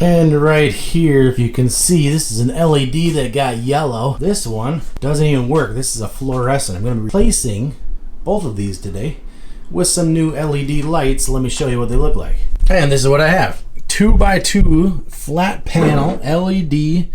And right here, if you can see, this is an LED that got yellow. This one doesn't even work. This is a fluorescent. I'm going to be replacing both of these today with some new LED lights. Let me show you what they look like. And this is what I have. 2x2 flat panel LED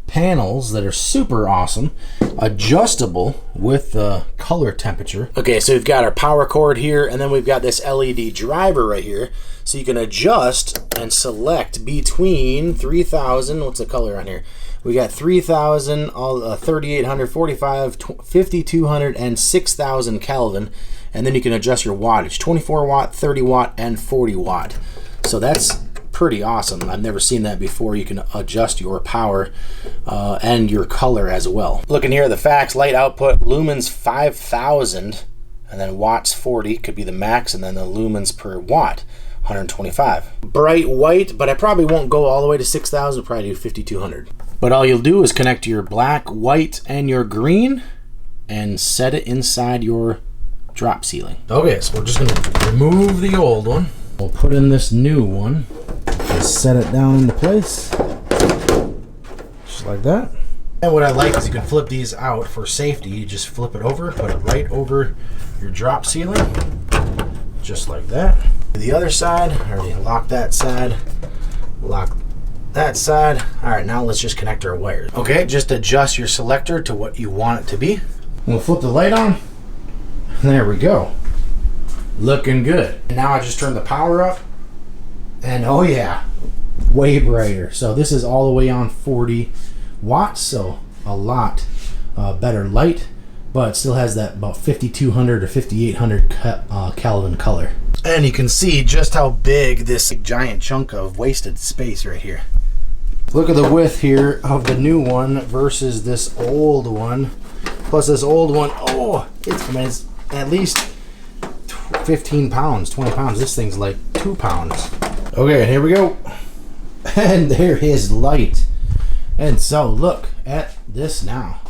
panels that are super awesome, adjustable with the color temperature. Okay, so we've got our power cord here, and then we've got this LED driver right here, so you can adjust and select between 3000, what's the color on here? We got 3000, 3800, 45, 5200, and 6000 Kelvin, and then you can adjust your wattage, 24 watt, 30 watt, and 40 watt. So that's pretty awesome. I've never seen that before. You can adjust your power and your color as well. Looking here at the facts, light output, lumens 5000, and then watts 40 could be the max, and then the lumens per watt 125. Bright white, but I probably won't go all the way to 6000, probably do 5200. But all you'll do is connect your black, white, and your green and set it inside your drop ceiling. Okay, so we're just gonna remove the old one. We'll put in this new one. Just set it down into place, just like that. And what I like is you can flip these out for safety. You just flip it over, put it right over your drop ceiling, just like that. The other side, I already locked that side, lock that side. All right, now let's just connect our wires. Okay, just adjust your selector to what you want it to be. We'll flip the light on. There we go. Looking good. And now I just turn the power up. And oh yeah, way brighter. So this is all the way on 40 watts, so a lot better light, but it still has that about 5200 or 5800 Kelvin color. And you can see just how big this giant chunk of wasted space right here. Look at the width here of the new one versus this old one. Plus this old one, oh, it's at least 15 pounds, 20 pounds. This thing's like 2 pounds. Okay, here we go. And there is light. And so look at this now.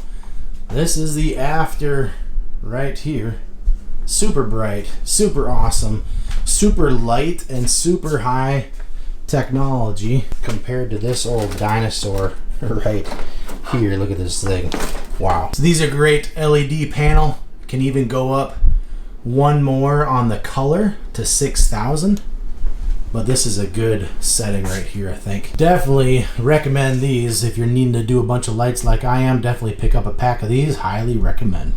This is the after right here. Super bright, super awesome, super light, and super high technology compared to this old dinosaur right here. Look at this thing. Wow. So these are great LED panel. Can even go up one more on the color to 6000. But this is a good setting right here, I think. Definitely recommend these if you're needing to do a bunch of lights like I am. Definitely pick up a pack of these. Highly recommend.